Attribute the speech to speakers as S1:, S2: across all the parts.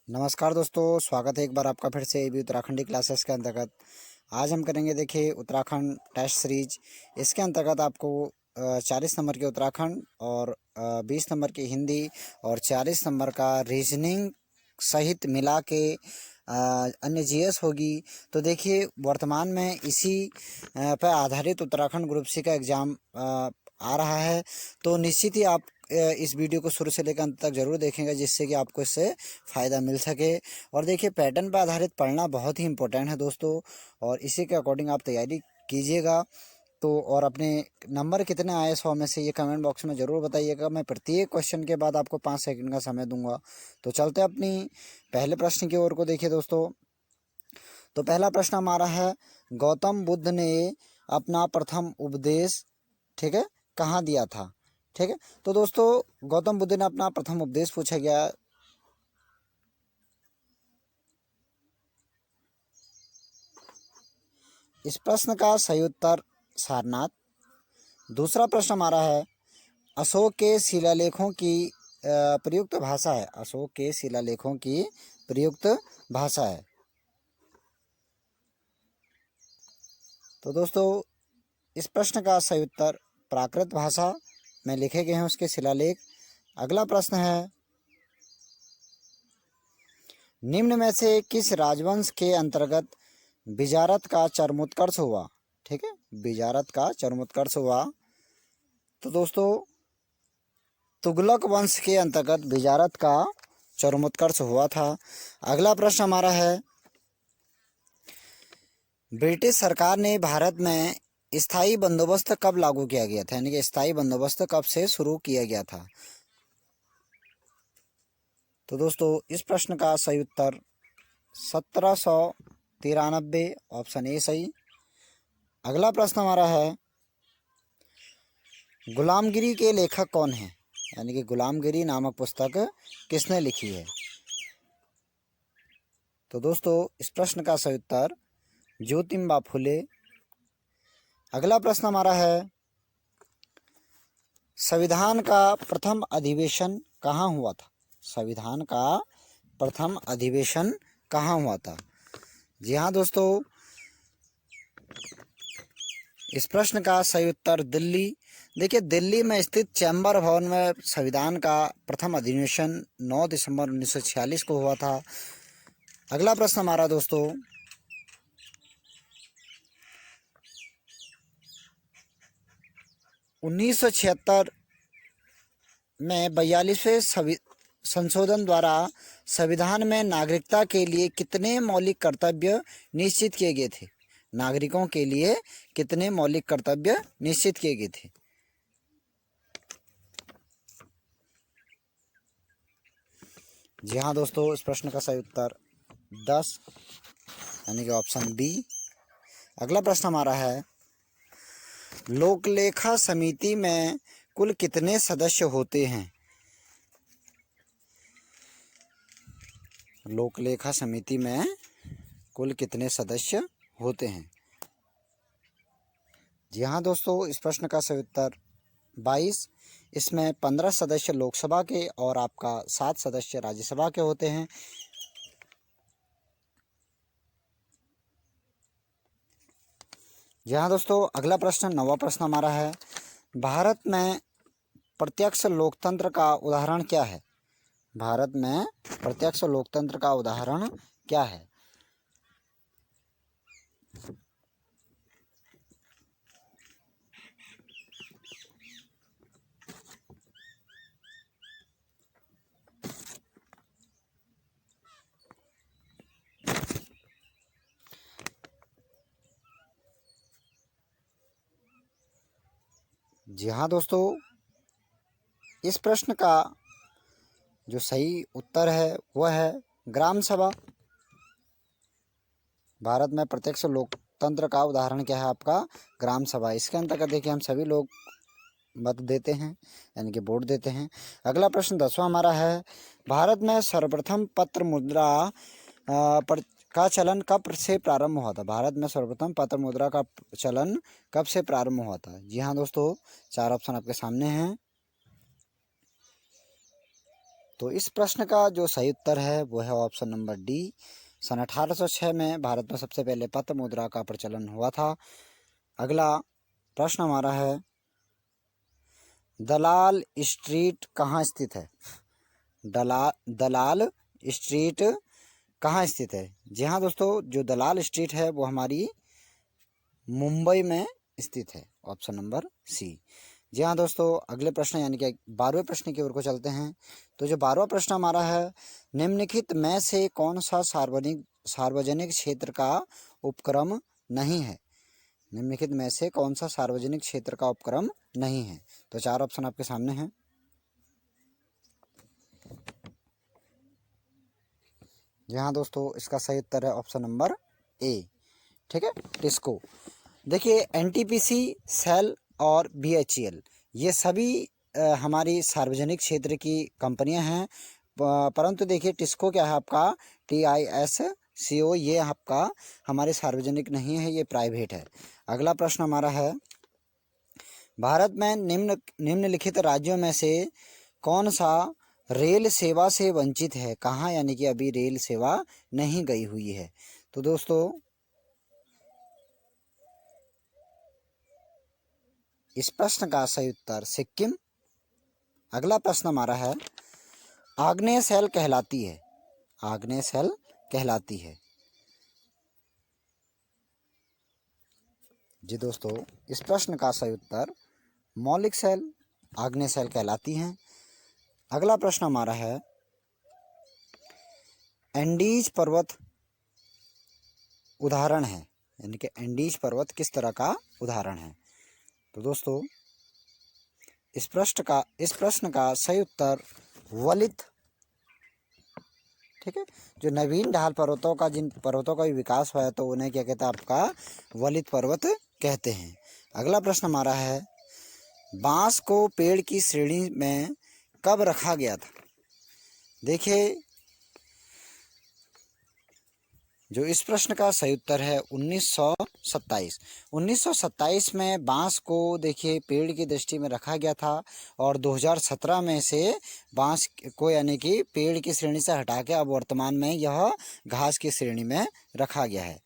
S1: नमस्कार दोस्तों, स्वागत है एक बार आपका फिर से एबी उत्तराखंडी क्लासेस के अंतर्गत। आज हम करेंगे देखिए उत्तराखंड टेस्ट सीरीज। इसके अंतर्गत आपको 40 नंबर के उत्तराखंड और 20 नंबर की हिंदी और 40 नंबर का रीजनिंग सहित मिला के अन्य जीएस होगी। तो देखिए वर्तमान में इसी पर आधारित उत्तराखंड ग्रुप सी का एग्ज़ाम आ रहा है। तो निश्चित ही आप इस वीडियो को शुरू से लेकर अंत तक जरूर देखेंगे, जिससे कि आपको इससे फ़ायदा मिल सके। और देखिए पैटर्न पर आधारित पढ़ना बहुत ही इंपॉर्टेंट है दोस्तों, और इसी के अकॉर्डिंग आप तैयारी कीजिएगा। तो और अपने नंबर कितने आए 100 में से ये कमेंट बॉक्स में ज़रूर बताइएगा। मैं प्रत्येक क्वेश्चन के बाद आपको 5 सेकंड का समय दूंगा। तो चलते हैं अपनी पहले प्रश्न की ओर को। देखिए दोस्तों, तो पहला प्रश्न हमारा है, गौतम बुद्ध ने अपना प्रथम उपदेश, ठीक है, कहाँ दिया था? ठीक है, तो दोस्तों गौतम बुद्ध ने अपना प्रथम उपदेश पूछा गया। इस प्रश्न का सही उत्तर सारनाथ। दूसरा प्रश्न हमारा है, अशोक के शिलालेखों की प्रयुक्त भाषा है। अशोक के शिलालेखों की प्रयुक्त भाषा है। तो दोस्तों इस प्रश्न का सही उत्तर प्राकृत भाषा में लिखे गए हैं उसके शिलालेख। अगला प्रश्न है, निम्न में से किस राजवंश के अंतर्गत बिजारत का चरमोत्कर्ष हुआ? ठीक है, बिजारत का चरमोत्कर्ष हुआ। तो दोस्तों तुगलक वंश के अंतर्गत बिजारत का चरमोत्कर्ष हुआ था। अगला प्रश्न हमारा है, ब्रिटिश सरकार ने भारत में स्थायी बंदोबस्त कब लागू किया गया था? यानी कि स्थायी बंदोबस्त कब से शुरू किया गया था? तो दोस्तों इस प्रश्न का सही उत्तर 1793, ऑप्शन ए सही। अगला प्रश्न हमारा है, गुलामगिरी के लेखक कौन है? यानी कि गुलामगिरी नामक पुस्तक किसने लिखी है? तो दोस्तों इस प्रश्न का सही उत्तर ज्योतिबा फुले। अगला प्रश्न हमारा है, संविधान का प्रथम अधिवेशन कहाँ हुआ था? संविधान का प्रथम अधिवेशन कहाँ हुआ था? जी हाँ दोस्तों, इस प्रश्न का सही उत्तर दिल्ली। देखिए दिल्ली में स्थित चैम्बर भवन में संविधान का प्रथम अधिवेशन 9 दिसंबर 1946 को हुआ था। अगला प्रश्न हमारा दोस्तों, 1976 में 42वें संशोधन द्वारा संविधान में नागरिकता के लिए कितने मौलिक कर्तव्य निश्चित किए गए थे? नागरिकों के लिए कितने मौलिक कर्तव्य निश्चित किए गए थे? जी हाँ दोस्तों, इस प्रश्न का सही उत्तर 10, यानी कि ऑप्शन बी। अगला प्रश्न हमारा है, लोकलेखा समिति में कुल कितने सदस्य होते हैं? लोकलेखा समिति में कुल कितने सदस्य होते हैं? जी हाँ दोस्तों, इस प्रश्न का सही उत्तर 22। इसमें 15 सदस्य लोकसभा के और आपका 7 सदस्य राज्यसभा के होते हैं। जी हाँ दोस्तों, अगला प्रश्न 9वां प्रश्न हमारा है, भारत में प्रत्यक्ष लोकतंत्र का उदाहरण क्या है? भारत में प्रत्यक्ष लोकतंत्र का उदाहरण क्या है? जी हाँ दोस्तों, इस प्रश्न का जो सही उत्तर है वह है ग्राम सभा। भारत में प्रत्यक्ष लोकतंत्र का उदाहरण क्या है? आपका ग्राम सभा। इसके अंतर्गत देखिए हम सभी लोग मत देते हैं, यानी कि वोट देते हैं। अगला प्रश्न 10वां हमारा है, भारत में सर्वप्रथम पत्र मुद्रा का चलन कब से प्रारंभ हुआ था? भारत में सर्वप्रथम पत्र मुद्रा का चलन कब से प्रारंभ हुआ था? जी हाँ दोस्तों, 4 ऑप्शन आपके सामने हैं। तो इस प्रश्न का जो सही उत्तर है वो है ऑप्शन नंबर डी। सन 1806 में भारत में सबसे पहले पत्र मुद्रा का प्रचलन हुआ था। अगला प्रश्न हमारा है, दलाल स्ट्रीट कहाँ स्थित है? दलाल स्ट्रीट कहाँ स्थित है? जी हाँ दोस्तों, जो दलाल स्ट्रीट है वो हमारी मुंबई में स्थित है, ऑप्शन नंबर सी। जी हाँ दोस्तों, अगले प्रश्न यानी कि 12वें प्रश्न की ओर को चलते हैं। तो जो 12वां प्रश्न हमारा है, निम्नलिखित में से कौन सा सार्वजनिक क्षेत्र का उपक्रम नहीं है? निम्नलिखित में से कौन सा सार्वजनिक क्षेत्र का उपक्रम नहीं है? तो 4 ऑप्शन आपके सामने हैं। जी हाँ दोस्तों, इसका सही उत्तर है ऑप्शन नंबर ए। ठीक है, टिस्को। देखिए, एनटीपीसी, सेल और बीएचईएल ये सभी हमारी सार्वजनिक क्षेत्र की कंपनियां हैं, परंतु देखिए टिस्को क्या है आपका, TISCO, ये आपका हमारे सार्वजनिक नहीं है, ये प्राइवेट है। अगला प्रश्न हमारा है, भारत में निम्नलिखित राज्यों में से कौन सा रेल सेवा से वंचित है? कहाँ यानी कि अभी रेल सेवा नहीं गई हुई है? तो दोस्तों इस प्रश्न का सही उत्तर सिक्किम। अगला प्रश्न हमारा है, आग्नेय सेल कहलाती है, आग्नेय सेल कहलाती है। जी दोस्तों, इस प्रश्न का सही उत्तर मौलिक सेल, आग्नेय सेल कहलाती हैं। अगला प्रश्न हमारा है, एंडीज पर्वत उदाहरण है, यानी कि एंडीज पर्वत किस तरह का उदाहरण है? तो दोस्तों इस प्रश्न का सही उत्तर वलित। ठीक है, जो नवीन ढाल पर्वतों का, जिन पर्वतों का भी विकास हुआ है तो उन्हें क्या कहते हैं, आपका वलित पर्वत कहते हैं। अगला प्रश्न हमारा है, बांस को पेड़ की श्रेणी में कब रखा गया था? देखिए, जो इस प्रश्न का सही उत्तर है 1927। 1927 में बांस को देखिए पेड़ की दृष्टि में रखा गया था, और 2017 में से बांस को यानी कि पेड़ की श्रेणी से हटा के अब वर्तमान में यह घास की श्रेणी में रखा गया है।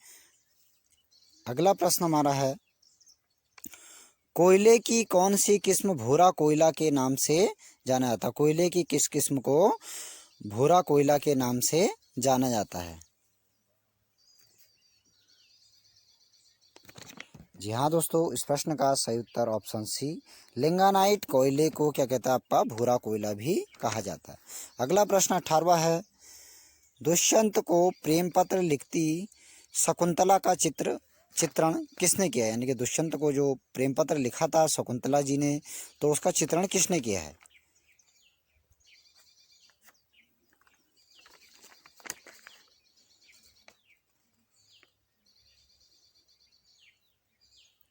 S1: अगला प्रश्न हमारा है, कोयले की कौन सी किस्म भूरा कोयला के नाम से जाना जाता है? कोयले की किस किस्म को भूरा कोयला के नाम से जाना जाता है? जी हाँ दोस्तों, इस प्रश्न का सही उत्तर ऑप्शन सी, लिंगानाइट कोयले को क्या कहता है, आपका भूरा कोयला भी कहा जाता है। अगला प्रश्न 18वां है, दुष्यंत को प्रेम पत्र लिखती शकुंतला का चित्रण किसने किया है? यानी कि दुष्यंत को जो प्रेम पत्र लिखा था शकुंतला जी ने, तो उसका चित्रण किसने किया है?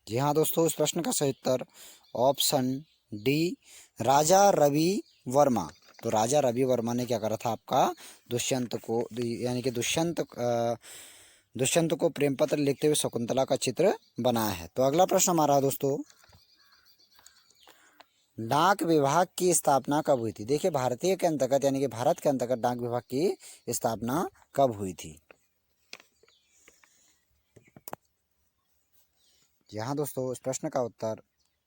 S1: जी हाँ दोस्तों, इस प्रश्न का सही उत्तर ऑप्शन डी, राजा रवि वर्मा। तो राजा रवि वर्मा ने क्या करा था, आपका दुष्यंत को, यानी कि दुष्यंत को प्रेम पत्र लिखते हुए शकुंतला का चित्र बनाया है। तो अगला प्रश्न हमारा है दोस्तों, डाक विभाग की स्थापना कब हुई थी? देखिए, भारतीय के अंतर्गत यानी कि भारत के अंतर्गत डाक विभाग की स्थापना कब हुई थी? यहाँ दोस्तों इस प्रश्न का उत्तर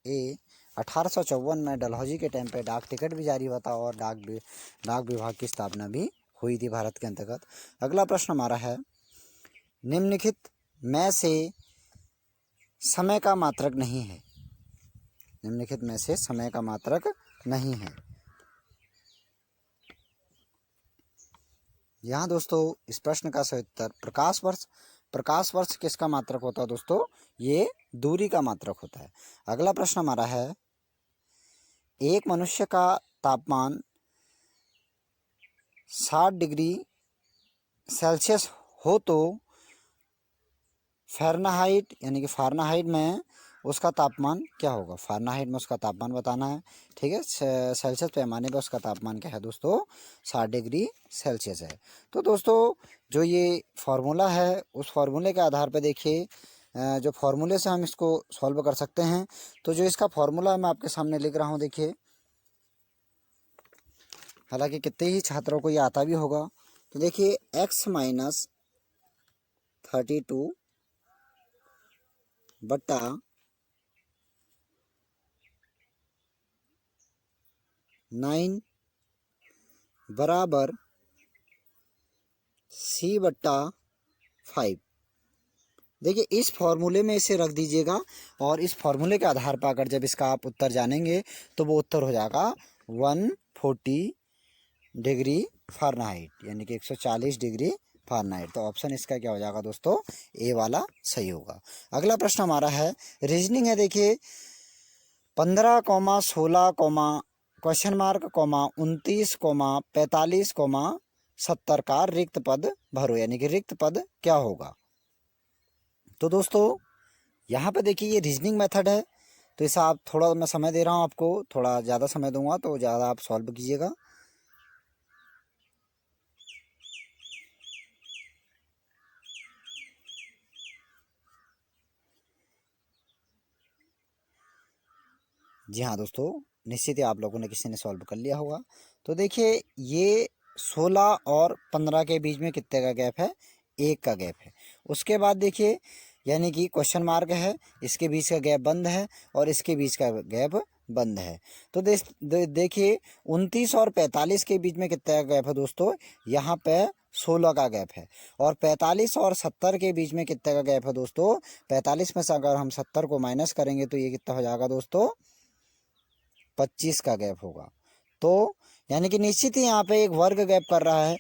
S1: ए, 1854 में डलहौजी के टाइम पे डाक टिकट भी जारी हुआ था, और डाक विभाग की स्थापना भी हुई थी भारत के अंतर्गत। अगला प्रश्न हमारा है, निम्नलिखित में से समय का मात्रक नहीं है? निम्नलिखित में से समय का मात्रक नहीं है। यहाँ दोस्तों इस प्रश्न का सही उत्तर प्रकाश वर्ष। प्रकाश वर्ष किसका मात्रक होता है दोस्तों? ये दूरी का मात्रक होता है। अगला प्रश्न हमारा है, एक मनुष्य का तापमान 60 डिग्री सेल्सियस हो तो फ़ारेनहाइट यानी कि फ़ारेनहाइट में उसका तापमान क्या होगा? फ़ारेनहाइट में उसका तापमान बताना है। ठीक है, सेल्सियस पैमाने पर उसका तापमान क्या है दोस्तों? 60 डिग्री सेल्सियस है। तो दोस्तों जो ये फार्मूला है, उस फार्मूले के आधार पर देखिए, जो फार्मूले से हम इसको सॉल्व कर सकते हैं। तो जो इसका फार्मूला मैं आपके सामने लिख रहा हूँ, देखिए, हालांकि कितने ही छात्रों को ये आता भी होगा। तो देखिए x माइनस 32 बट्टा 9 बराबर c बट्टा 5। देखिए इस फॉर्मूले में इसे रख दीजिएगा और इस फॉर्मूले के आधार पर अगर जब इसका आप उत्तर जानेंगे तो वो उत्तर हो जाएगा 140 डिग्री फ़ारेनहाइट, यानी कि 140 डिग्री फ़ारेनहाइट। तो ऑप्शन इसका क्या हो जाएगा दोस्तों, ए वाला सही होगा। अगला प्रश्न हमारा है रीजनिंग है। देखिए 15, 16, क्वेश्चन मार्क, 29, 45, 70 का रिक्त पद भरो, यानी कि रिक्त पद क्या होगा। तो दोस्तों यहाँ पे देखिए ये रीजनिंग मेथड है, तो इसे आप थोड़ा मैं समय दे रहा हूँ आपको, थोड़ा ज़्यादा समय दूंगा तो ज़्यादा आप सॉल्व कीजिएगा। जी हाँ दोस्तों, निश्चित ही आप लोगों ने किसी ने सॉल्व कर लिया होगा। तो देखिए ये 16 और 15 के बीच में कितने का गैप है, 1 का गैप है। उसके बाद देखिए यानी कि क्वेश्चन मार्क है, इसके बीच का गैप बंद है और इसके बीच का गैप बंद है। तो देखिए 29 और 45 के बीच में कितने का गैप है दोस्तों, यहाँ पे 16 का गैप है। और 45 और 70 के बीच में कितने का गैप है दोस्तों, 45 में से अगर हम 70 को माइनस करेंगे तो ये कितना हो जाएगा दोस्तों, 25 का गैप होगा। तो यानी कि निश्चित ही यहाँ पे एक वर्ग गैप कर रहा है,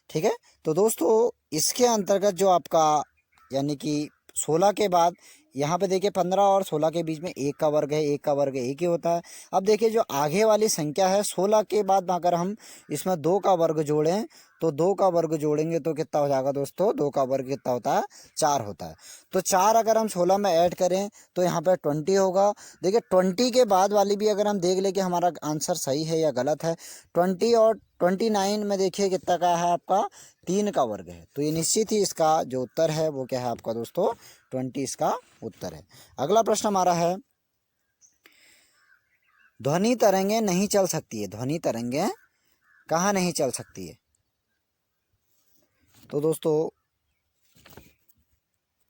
S1: ठीक है। तो दोस्तों इसके अंतर्गत जो आपका यानी कि 16 के बाद यहाँ पे देखिए 15 और 16 के बीच में 1 का वर्ग है, 1 का वर्ग 1 ही होता है। अब देखिए जो आगे वाली संख्या है 16 के बाद अगर हम इसमें 2 का वर्ग जोड़ें तो 2 का वर्ग जोड़ेंगे तो कितना हो जाएगा दोस्तों, 2 का वर्ग कितना होता है, 4 होता है। तो 4 अगर हम 16 में ऐड करें तो यहाँ पे 20 होगा। देखिए 20 के बाद वाली भी अगर हम देख लें कि हमारा आंसर सही है या गलत है, 20 और 29 में देखिए कितना का है आपका, 3 का वर्ग है। तो ये निश्चित ही इसका जो उत्तर है वो क्या है आपका दोस्तों, 20 इसका उत्तर है। अगला प्रश्न हमारा है ध्वनि तरंगे नहीं चल सकती है, ध्वनि तरंगे कहाँ नहीं चल सकती है। तो दोस्तों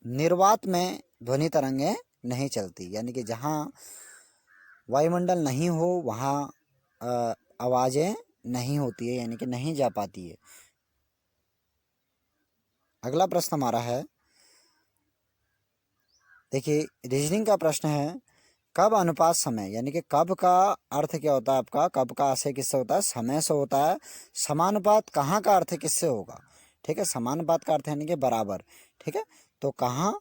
S1: निर्वात में ध्वनि तरंगे नहीं चलती, यानी कि जहाँ वायुमंडल नहीं हो वहाँ आवाज़ें नहीं होती है, यानी कि नहीं जा पाती है। अगला प्रश्न हमारा है देखिए रीजनिंग का प्रश्न है कब अनुपात समय, यानी कि कब का अर्थ क्या होता है आपका, कब का आशय किससे होता है, समय से होता है। समानुपात कहाँ का अर्थ किससे होगा, ठीक है, समानुपात का अर्थ यानी कि बराबर, ठीक है। तो कहाँ,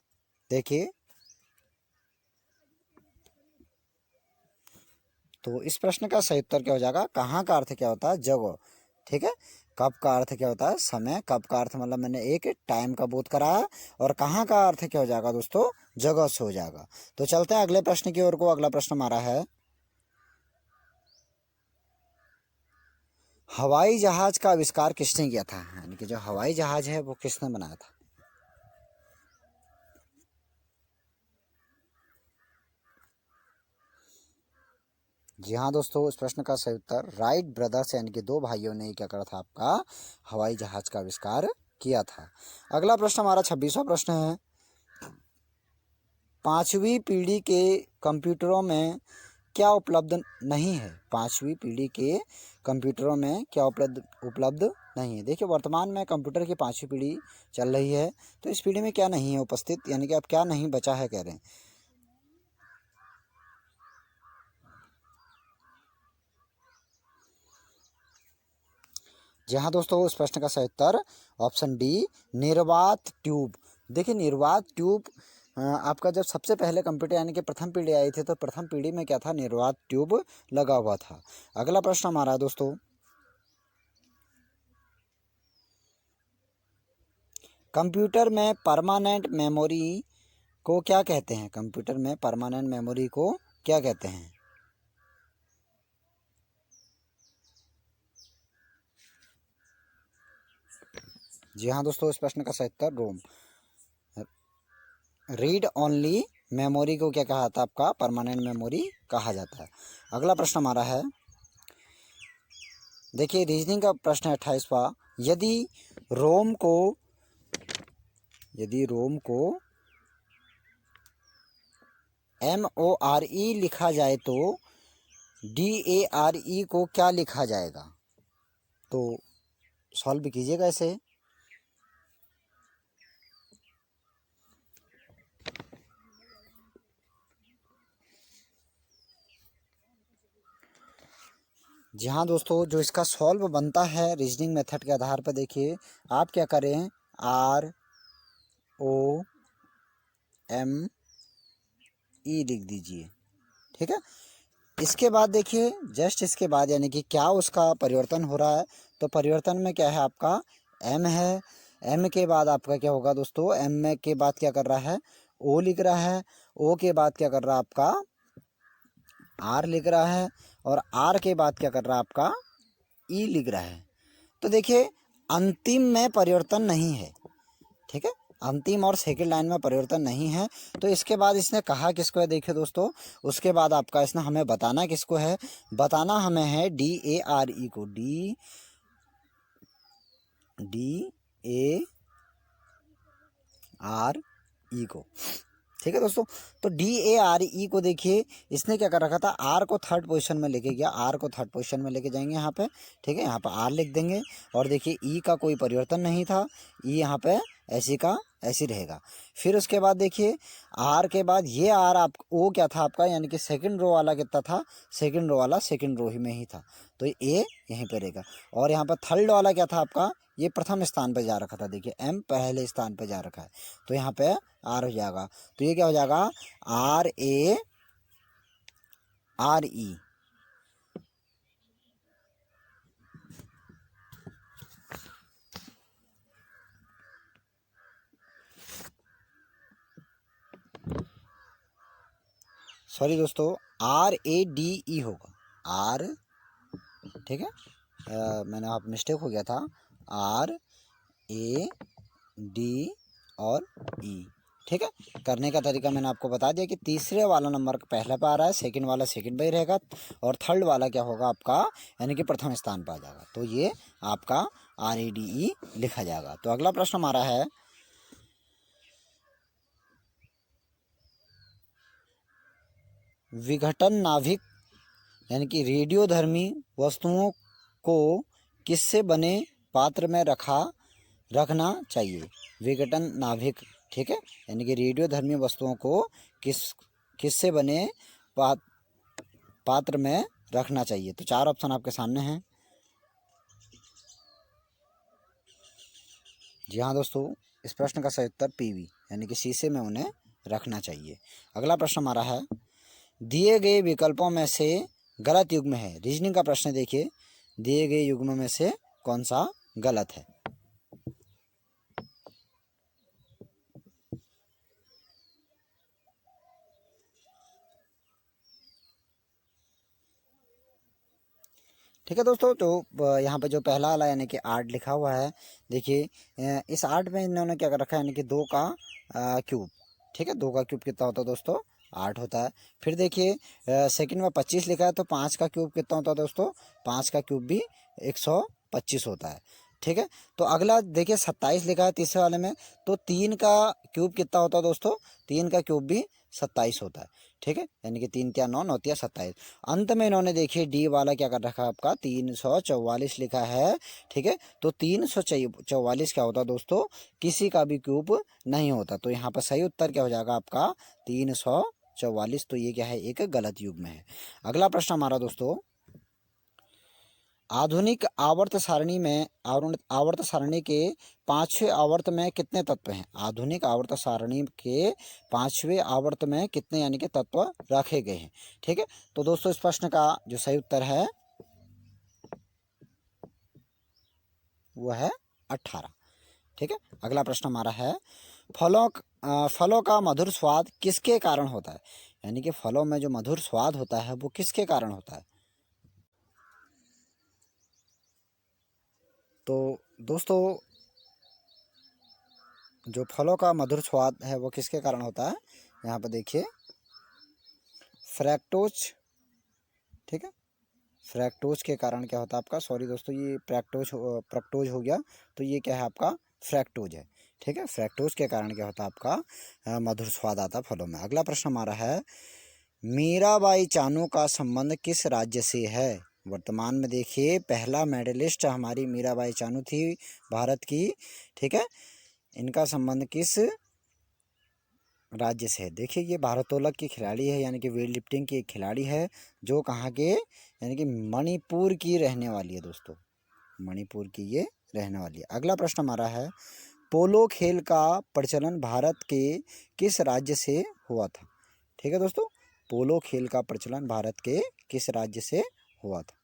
S1: देखिए तो इस प्रश्न का सही उत्तर क्या हो जाएगा, कहाँ का अर्थ क्या होता है, जगह, ठीक है। कब का अर्थ क्या होता है, समय, कब का अर्थ मतलब मैंने एक टाइम का बोध कराया, और कहाँ का अर्थ क्या हो जाएगा दोस्तों, जगह से हो जाएगा। तो चलते हैं अगले प्रश्न की ओर को। अगला प्रश्न हमारा है हवाई जहाज का आविष्कार किसने किया था, यानी कि जो हवाई जहाज है वो किसने बनाया था। जी हाँ दोस्तों, इस प्रश्न का सही उत्तर राइट ब्रदर्स यानी कि दो भाइयों ने क्या करा था, आपका हवाई जहाज का आविष्कार किया था। अगला प्रश्न हमारा 26वां प्रश्न है 5वीं पीढ़ी के कंप्यूटरों में क्या उपलब्ध नहीं है, 5वीं पीढ़ी के कंप्यूटरों में क्या उपलब्ध उपलब्ध नहीं है। देखिए वर्तमान में कंप्यूटर की 5वीं पीढ़ी चल रही है, तो इस पीढ़ी में क्या नहीं है उपस्थित, यानी कि अब क्या नहीं बचा है कह रहे हैं। जी हाँ दोस्तों, इस प्रश्न का सही उत्तर ऑप्शन डी निर्वात ट्यूब। देखिए निर्वात ट्यूब आपका जब सबसे पहले कंप्यूटर यानी कि प्रथम पीढ़ी आई थी तो प्रथम पीढ़ी में क्या था, निर्वात ट्यूब लगा हुआ था। अगला प्रश्न हमारा है दोस्तों कंप्यूटर में परमानेंट मेमोरी को क्या कहते हैं, कंप्यूटर में परमानेंट मेमोरी को क्या कहते हैं। जी हाँ दोस्तों, इस प्रश्न का सही उत्तर रोम रीड ओनली मेमोरी को क्या कहा था, आपका परमानेंट मेमोरी कहा जाता है। अगला प्रश्न हमारा है देखिए रीजनिंग का प्रश्न है 28वां। यदि रोम को MORE लिखा जाए तो DARE को क्या लिखा जाएगा? तो सॉल्व कीजिएगा इसे। जी हाँ दोस्तों, जो इसका सॉल्व बनता है रीजनिंग मेथड के आधार पर, देखिए आप क्या करें, ROME लिख दीजिए। ठीक है। इसके बाद देखिए जस्ट इसके बाद यानी कि क्या उसका परिवर्तन हो रहा है, तो परिवर्तन में क्या है आपका M है। M के बाद आपका क्या होगा दोस्तों, M के बाद क्या कर रहा है, O लिख रहा है। O के बाद क्या कर रहा है आपका R लिख रहा है। और R के बाद क्या कर रहा है आपका E लिख रहा है। तो देखिए अंतिम में परिवर्तन नहीं है। ठीक है, अंतिम और सेकंड लाइन में परिवर्तन नहीं है। तो इसके बाद इसने कहा किसको है, देखिए दोस्तों, उसके बाद आपका इसने हमें बताना किसको है, बताना हमें है DARE को, DARE को। ठीक है दोस्तों, तो DARE को देखिए इसने क्या कर रखा था, R को थर्ड पोजीशन में लेके गया, R को थर्ड पोजीशन में लेके जाएंगे यहाँ पे। ठीक है, यहाँ पे R लिख देंगे। और देखिए E का कोई परिवर्तन नहीं था, E यहाँ पे ऐसी का ऐसी रहेगा। फिर उसके बाद देखिए R के बाद ये R आप O क्या था आपका, यानी कि सेकंड रो वाला कितना था, सेकंड रो वाला सेकंड रो ही में ही था, तो A यहीं पे रहेगा। और यहाँ पर थर्ड वाला क्या था आपका, ये प्रथम स्थान पर जा रखा था, देखिए M पहले स्थान पर जा रखा है, तो यहाँ पे R हो जाएगा। तो ये क्या हो जाएगा, RARE। सॉरी दोस्तों, RADE होगा, R। ठीक है, मैंने आप मिस्टेक हो गया था, RAD और E। ठीक है, करने का तरीका मैंने आपको बता दिया कि तीसरे वाला नंबर पहले पे आ रहा है, सेकंड वाला सेकंड पे ही रहेगा, और थर्ड वाला क्या होगा आपका, यानी कि प्रथम स्थान पर आ जाएगा। तो ये आपका RADE लिखा जाएगा। तो अगला प्रश्न हमारा है, विघटन नाभिक यानी कि रेडियोधर्मी वस्तुओं को किससे बने पात्र में रखना चाहिए, विघटन नाभिक। ठीक है, यानी कि रेडियोधर्मी वस्तुओं को किससे बने पात्र में रखना चाहिए। तो चार ऑप्शन आपके सामने हैं। जी हाँ दोस्तों, इस प्रश्न का सही उत्तर PV यानी कि शीशे में उन्हें रखना चाहिए। अगला प्रश्न हमारा है, दिए गए विकल्पों में से गलत युग्म है। रीजनिंग का प्रश्न देखिए, दिए गए युग्म में से कौन सा गलत है। ठीक है दोस्तों, तो यहाँ पे जो पहला वाला यानी कि 8 लिखा हुआ है, देखिए इस 8 में इन्होंने क्या कर रखा है, यानी कि 2 का क्यूब। ठीक है, 2 का क्यूब कितना होता है दोस्तों, 8 होता है। फिर देखिए सेकंड में 25 लिखा है, तो 5 का क्यूब कितना होता है दोस्तों, 5 का क्यूब भी 125 होता है। ठीक है, तो अगला देखिए 27 लिखा है तीसरे वाले में, तो 3 का क्यूब कितना होता है दोस्तों, 3 का क्यूब भी 27 होता है। ठीक है, यानी कि 3 तिया 9, 9 तिया 27। अंत में इन्होंने देखिए डी वाला क्या कर रखा है आपका, 344 लिखा है। ठीक है, तो 344 क्या होता है दोस्तों, किसी का भी क्यूब नहीं होता। तो यहाँ पर सही उत्तर क्या हो जाएगा आपका 344। तो ये क्या है, एक गलत युग्म है। अगला प्रश्न हमारा दोस्तों, आधुनिक आवर्त सारणी में आवर्त सारणी के पांचवें आवर्त में कितने तत्व हैं। आधुनिक आवर्त सारणी के पांचवें आवर्त में कितने यानी कि तत्व रखे गए हैं। ठीक है, तो दोस्तों इस प्रश्न का जो सही उत्तर है वो है 18। ठीक है, अगला प्रश्न हमारा है, फलों का मधुर स्वाद किसके कारण होता है। यानी कि फलों में जो मधुर स्वाद होता है वो किसके कारण होता है। तो दोस्तों जो फलों का मधुर स्वाद है वो किसके कारण होता है, यहाँ पर देखिए फ्रैक्टोज। ठीक है, फ्रैक्टोज के कारण क्या होता है आपका, सॉरी दोस्तों ये प्रैक्टोज हो गया, तो ये क्या है आपका फ्रैक्टोज है। ठीक है, फ्रैक्टोज के कारण क्या होता है आपका मधुर स्वाद आता है फलों में। अगला प्रश्न हमारा है, मीराबाई चानू का संबंध किस राज्य से है। वर्तमान में देखिए पहला मेडलिस्ट हमारी मीराबाई चानू थी भारत की। ठीक है, इनका संबंध किस राज्य से है। देखिए ये भारोत्तोलक की खिलाड़ी है, यानी कि वेट लिफ्टिंग की एक खिलाड़ी है, जो कहाँ के, यानी कि मणिपुर की रहने वाली है दोस्तों, मणिपुर की ये रहने वाली है। अगला प्रश्न हमारा है, पोलो खेल का प्रचलन भारत के किस राज्य से हुआ था। ठीक है दोस्तों, पोलो खेल का प्रचलन भारत के किस राज्य से हुआ था।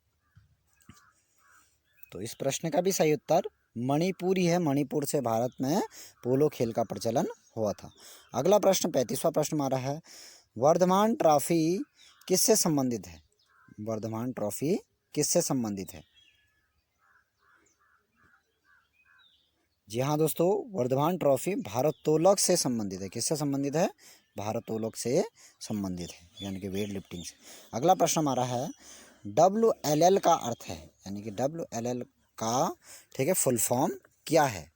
S1: तो इस प्रश्न का भी सही उत्तर मणिपुर ही है, मणिपुर से भारत में पोलो खेल का प्रचलन हुआ था। अगला प्रश्न 35वां प्रश्न हमारा है, वर्धमान ट्रॉफी किससे संबंधित है। वर्धमान ट्रॉफी किससे संबंधित है। जी हाँ दोस्तों, वर्धमान ट्रॉफी भारोत्तोलक से संबंधित है। किससे संबंधित है, भारोत्तोलक से संबंधित है, यानी कि वेट लिफ्टिंग से। अगला प्रश्न हमारा है, WLL का अर्थ है, यानी कि WLL का, ठीक है, फुल फॉर्म क्या है।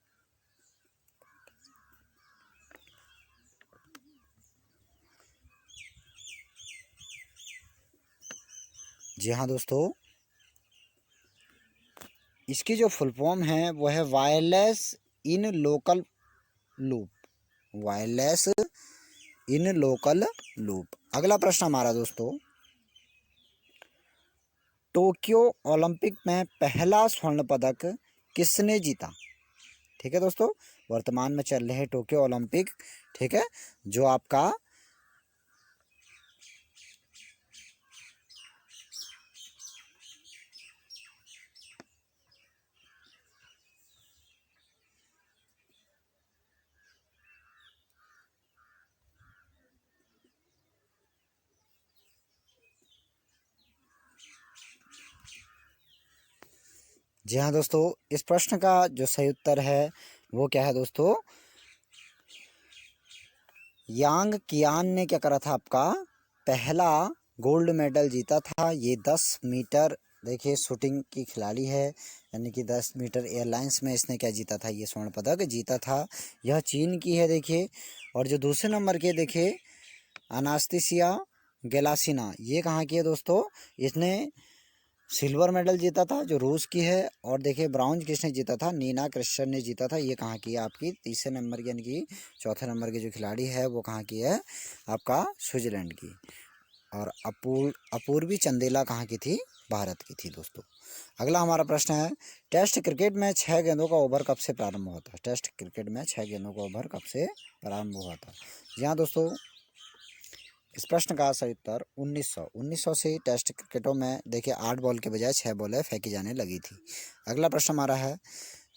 S1: जी हाँ दोस्तों, इसकी जो फुल फॉर्म है वो है wireless in local loop, wireless in local loop. अगला प्रश्न हमारा दोस्तों, टोक्यो ओलंपिक में पहला स्वर्ण पदक किसने जीता। ठीक है दोस्तों, वर्तमान में चल रहे टोक्यो ओलंपिक, ठीक है, जो आपका जी हाँ दोस्तों, इस प्रश्न का जो सही उत्तर है वो क्या है दोस्तों, यांग कियान ने क्या करा था आपका पहला गोल्ड मेडल जीता था। ये 10 मीटर, देखिए शूटिंग की खिलाड़ी है, यानी कि 10 मीटर एयरलाइंस में इसने क्या जीता था, ये स्वर्ण पदक जीता था। यह चीन की है देखिए। और जो दूसरे नंबर के देखिए अनास्तेसिया गेलासिना, ये कहाँ की है दोस्तों, इसने सिल्वर मेडल जीता था, जो रूस की है। और देखिए ब्राउन्ज किसने जीता था, नीना क्रिश्चियन ने जीता था। ये कहाँ की है आपकी तीसरे नंबर की, यानी कि चौथे नंबर की जो खिलाड़ी है वो कहाँ की है आपका स्विट्जरलैंड की। और अपूर्वी चंदेला कहाँ की थी, भारत की थी दोस्तों। अगला हमारा प्रश्न है, टेस्ट क्रिकेट में 6 गेंदों का ओवर कब से प्रारंभ हुआ था। टेस्ट क्रिकेट में 6 गेंदों का ओवर कब से प्रारंभ हुआ था। जी हाँ दोस्तों, इस प्रश्न का सही उत्तर 1900 से टेस्ट क्रिकेटों में देखिए 8 बॉल के बजाय 6 बॉलें फेंकी जाने लगी थी। अगला प्रश्न हमारा है,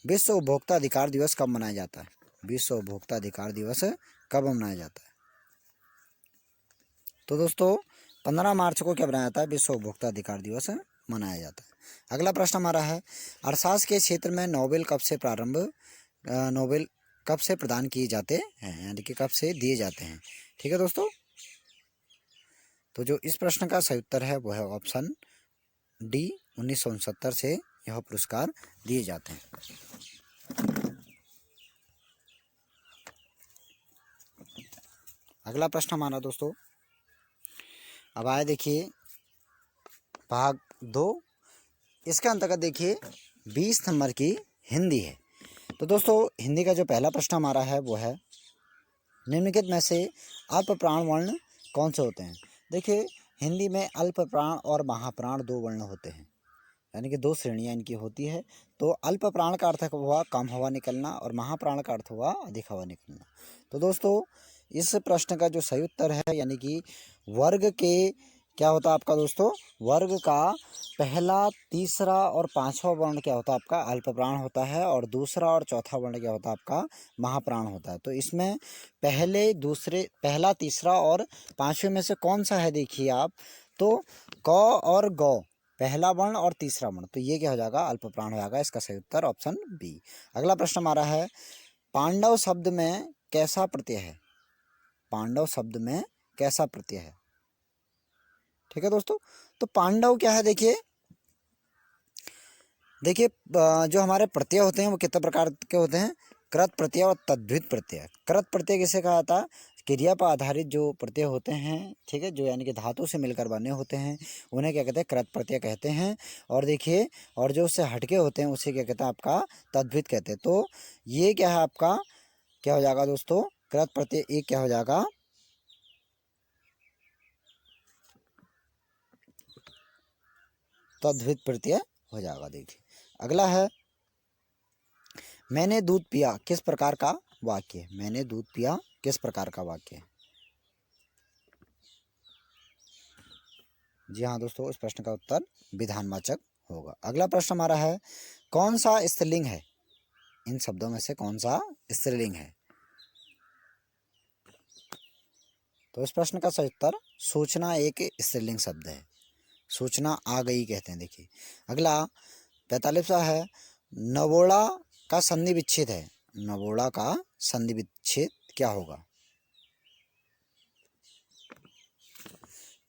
S1: विश्व उपभोक्ता अधिकार दिवस कब मनाया जाता है। विश्व उपभोक्ता अधिकार दिवस कब मनाया जाता है। तो दोस्तों 15 मार्च को क्या बनाया जाता है, विश्व उपभोक्ता अधिकार दिवस मनाया जाता है। अगला प्रश्न हमारा है, अर्थशास्त्र के क्षेत्र में नोबेल कब से प्रदान किए जाते हैं, यानी कि कब से दिए जाते हैं। ठीक है दोस्तों, तो जो इस प्रश्न का सही उत्तर है वो है ऑप्शन डी, 1969 से यह पुरस्कार दिए जाते हैं। अगला प्रश्न हमारा दोस्तों अब आए देखिए भाग 2, इसके अंतर्गत देखिए 20 नंबर की हिंदी है। तो दोस्तों हिंदी का जो पहला प्रश्न हमारा है वो है, निम्नलिखित में से अल्प प्राण वर्ण कौन से होते हैं। देखिए हिंदी में अल्प प्राण और महाप्राण 2 वर्ण होते हैं, यानी कि 2 श्रेणियाँ इनकी होती है। तो अल्प प्राण का अर्थ हुआ कम हवा निकलना, और महाप्राण का अर्थ हुआ अधिक हवा निकलना। तो दोस्तों इस प्रश्न का जो सही उत्तर है, यानी कि वर्ग के क्या होता है आपका दोस्तों, वर्ग का पहला, तीसरा और पांचवा वर्ण क्या होता है आपका अल्प प्राण होता है, और दूसरा और चौथा वर्ण क्या होता है आपका महाप्राण होता है। तो इसमें पहला, तीसरा और पांचवें में से कौन सा है देखिए आप, तो क और गौ, पहला वर्ण और तीसरा वर्ण, तो ये क्या हो जाएगा अल्प प्राण हो जाएगा। इसका सही उत्तर ऑप्शन बी। अगला प्रश्न हमारा है, पांडव शब्द में कैसा प्रत्यय है। पांडव शब्द में कैसा प्रत्यय है। ठीक है दोस्तों, तो पांडव क्या है देखिए, देखिए जो हमारे प्रत्यय होते हैं वो कितने प्रकार के होते हैं? कृत प्रत्यय और तद्धित प्रत्यय। कृत प्रत्यय किसे कहा जाता है? क्रिया पर आधारित जो प्रत्यय होते हैं, ठीक है, जो यानी कि धातु से मिलकर बने होते हैं, उन्हें क्या कहते हैं? कृत प्रत्यय कहते हैं। और देखिए, और जो उससे हटके होते हैं उसे क्या कहते हैं? आपका तद्धित कहते हैं। तो ये क्या है आपका, क्या हो जाएगा दोस्तों? कृत प्रत्यय एक क्या हो जाएगा? तद्धित प्रत्यय हो जाएगा। देखिए अगला है, मैंने दूध पिया किस प्रकार का वाक्य है? मैंने दूध पिया किस प्रकार का वाक्य है? जी हाँ दोस्तों, इस प्रश्न का उत्तर विधानवाचक होगा। अगला प्रश्न हमारा है, कौन सा स्त्रीलिंग है? इन शब्दों में से कौन सा स्त्रीलिंग है? तो इस प्रश्न का सही उत्तर सूचना एक स्त्रीलिंग शब्द है। सूचना आ गई कहते हैं। देखिए अगला 45वां है, नवोड़ा का संधि विच्छेद है। नवोड़ा का संधि विच्छेद क्या होगा?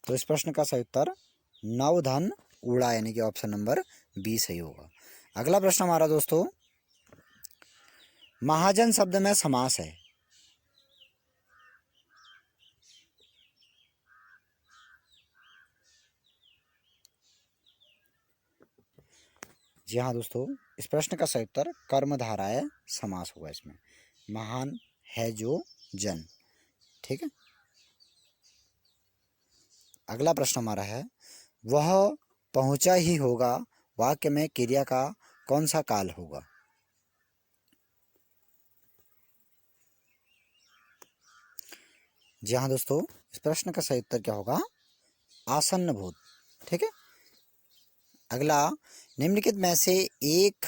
S1: तो इस प्रश्न का सही उत्तर नवधन उड़ा, यानी कि ऑप्शन नंबर बी सही होगा। अगला प्रश्न हमारा दोस्तों, महाजन शब्द में समास है। जी हाँ दोस्तों, इस प्रश्न का सही उत्तर कर्मधारय समास होगा इसमें। महान है जो जन, ठीक है। अगला प्रश्न हमारा है, वह पहुंचा ही होगा वाक्य में क्रिया का कौन सा काल होगा? जी हाँ दोस्तों, इस प्रश्न का सही उत्तर क्या होगा? आसन्न भूत, ठीक है। अगला, निम्नलिखित में से एक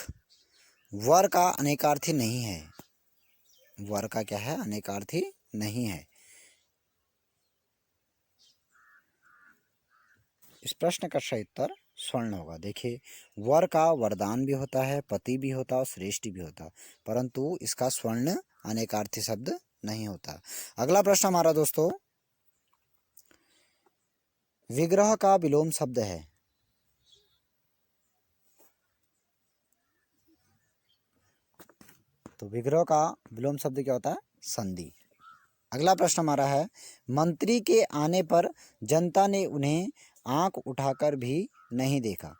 S1: वर का अनेकार्थी नहीं है। वर का क्या है? अनेकार्थी नहीं है। इस प्रश्न का सही उत्तर स्वर्ण होगा। देखिए, वर का वरदान भी होता है, पति भी होता है और श्रेष्ठ भी होता है, परंतु इसका स्वर्ण अनेकार्थी शब्द नहीं होता। अगला प्रश्न हमारा दोस्तों, विग्रह का विलोम शब्द है। तो विग्रह का विलोम शब्द क्या होता है? संधि। अगला प्रश्न हमारा है, मंत्री के आने पर जनता ने उन्हें आंख उठाकर भी नहीं देखा,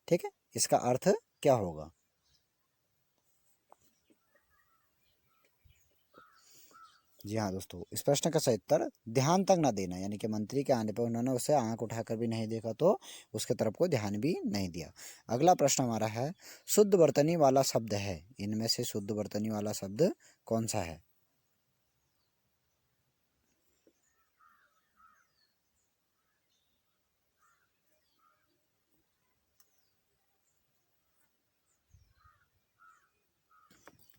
S1: ठीक है, इसका अर्थ क्या होगा? जी हाँ दोस्तों, इस प्रश्न का सही उत्तर ध्यान तक ना देना, यानी कि मंत्री के आने पर उन्होंने उसे आंख उठाकर भी नहीं देखा, तो उसके तरफ को ध्यान भी नहीं दिया। अगला प्रश्न हमारा है, शुद्ध वर्तनी वाला शब्द है। इनमें से शुद्ध वर्तनी वाला शब्द कौन सा है?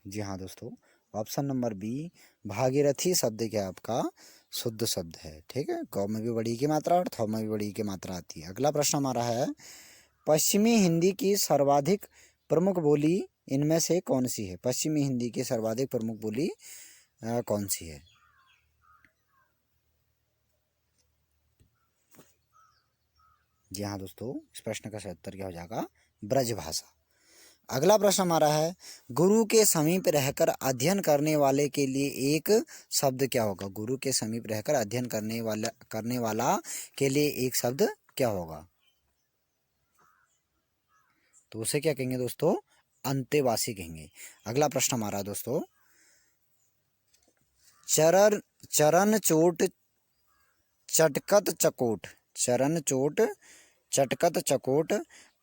S1: जी हाँ दोस्तों, ऑप्शन नंबर बी भागीरथी शब्द क्या है आपका? शुद्ध शब्द है, ठीक है। गौ में भी बड़ी की मात्रा और थौ में भी बड़ी की मात्रा आती है। अगला प्रश्न हमारा है, पश्चिमी हिंदी की सर्वाधिक प्रमुख बोली इनमें से कौन सी है? पश्चिमी हिंदी की सर्वाधिक प्रमुख बोली कौन सी है? जी हाँ दोस्तों, इस प्रश्न का सही उत्तर क्या हो जाएगा? ब्रज भाषा। अगला प्रश्न हमारा है, गुरु के समीप रहकर अध्ययन करने वाले के लिए एक शब्द क्या होगा? गुरु के समीप रहकर अध्ययन करने वाला के लिए एक शब्द क्या होगा? तो उसे क्या कहेंगे दोस्तों? अंतेवासी कहेंगे। अगला प्रश्न हमारा दोस्तों, चरण चरण चोट चटकत चकोट, चरण चोट चटकत चकोट,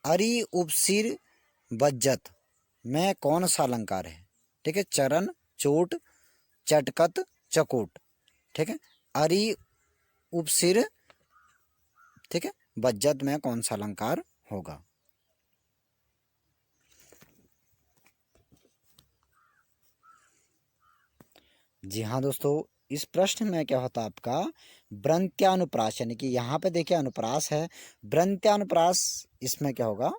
S1: अरि उपसिर बज्जत में कौन सा अलंकार है? ठीक है, चरण चोट चटकत चकोट, ठीक है, अरि उपसिर, ठीक है, बज्जत में कौन सा अलंकार होगा? जी हाँ दोस्तों, इस प्रश्न में क्या होता है आपका? ब्रंत्यानुप्रास, यानी कि यहाँ पे देखिए अनुप्रास है, ब्रंत्यानुप्रास, इसमें क्या होगा?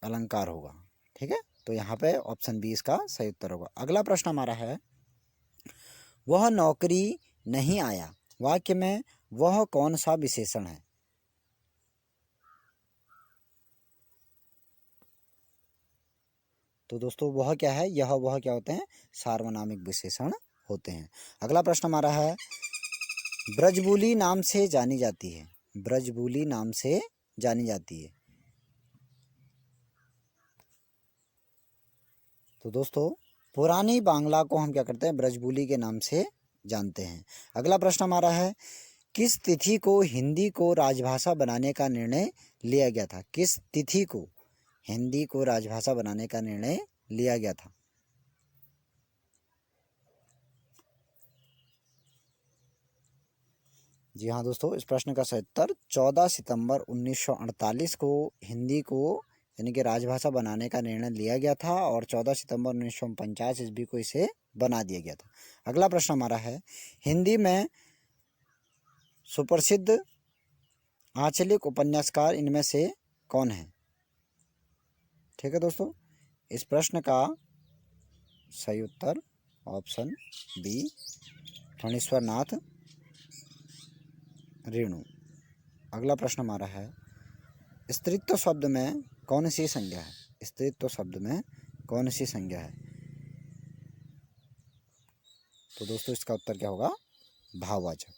S1: अलंकार होगा, ठीक है। तो यहाँ पे ऑप्शन बी इसका सही उत्तर होगा। अगला प्रश्न हमारा है, वह नौकरी नहीं आया वाक्य में वह कौन सा विशेषण है? तो दोस्तों वह क्या है, वह क्या होते हैं, सार्वनामिक विशेषण होते हैं। अगला प्रश्न हमारा है, ब्रजबुली नाम से जानी जाती है, ब्रजबुली नाम से जानी जाती है। तो दोस्तों पुरानी बांग्ला को हम क्या करते हैं, ब्रजबुली के नाम से जानते हैं। अगला प्रश्न हमारा है, किस तिथि को हिंदी को राजभाषा बनाने का निर्णय लिया गया था, किस तिथि को हिंदी को राजभाषा बनाने का निर्णय लिया गया था। जी हाँ दोस्तों, इस प्रश्न का सही उत्तर 14 सितंबर 1948 को हिंदी को यानी कि राजभाषा बनाने का निर्णय लिया गया था और 14 सितंबर 1949 ईस्वी को इसे बना दिया गया था। अगला प्रश्न हमारा है, हिंदी में सुप्रसिद्ध आंचलिक उपन्यासकार इनमें से कौन है। ठीक है दोस्तों, इस प्रश्न का सही उत्तर ऑप्शन बी फणीश्वर नाथ रेणु। अगला प्रश्न हमारा है, स्त्रीत्व शब्द में कौन सी संज्ञा है, स्त्रीत्व शब्द में कौन सी संज्ञा है। तो दोस्तों इसका उत्तर क्या होगा, भाववाचक।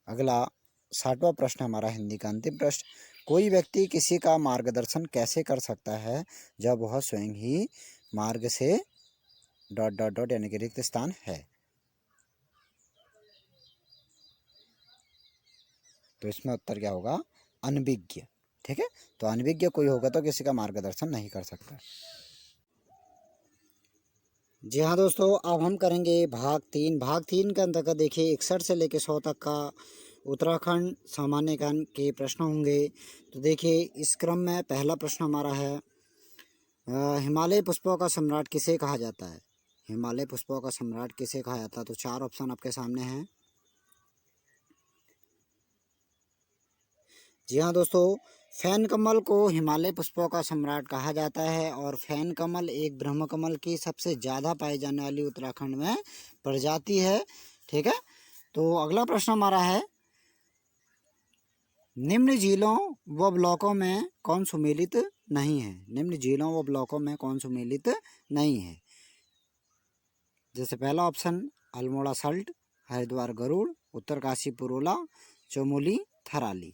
S1: अगला 60वां प्रश्न हमारा हिंदी का अंतिम प्रश्न, कोई व्यक्ति किसी का मार्गदर्शन कैसे कर सकता है जब वह स्वयं ही मार्ग से डॉट डॉट डॉट यानी कि रिक्त स्थान है। तो इसमें उत्तर क्या होगा, अनभिज्ञ। ठीक है, तो अनभिज्ञ कोई होगा तो किसी का मार्गदर्शन नहीं कर सकता। जी हाँ दोस्तों, अब हम करेंगे भाग 3। भाग 3 के अंतर्गत देखिए 61 से लेकर 100 तक का उत्तराखंड सामान्य ज्ञान के प्रश्न होंगे। तो देखिए इस क्रम में पहला प्रश्न हमारा है, हिमालय पुष्पों का सम्राट किसे कहा जाता है, हिमालय पुष्पों का सम्राट किसे कहा जाता है। तो 4 ऑप्शन आपके सामने हैं। जी हाँ दोस्तों, फैन कमल को हिमालय पुष्पों का सम्राट कहा जाता है और फैन कमल एक ब्रह्म कमल की सबसे ज़्यादा पाई जाने वाली उत्तराखंड में प्रजाति है। ठीक है, तो अगला प्रश्न हमारा है, निम्न झीलों व ब्लॉकों में कौन सुमेलित नहीं है, निम्न झीलों व ब्लॉकों में कौन सुमेलित नहीं है। जैसे पहला ऑप्शन अल्मोड़ा सल्ट, हरिद्वार गरुड़, उत्तरकाशी पुरोला, चमोली थराली।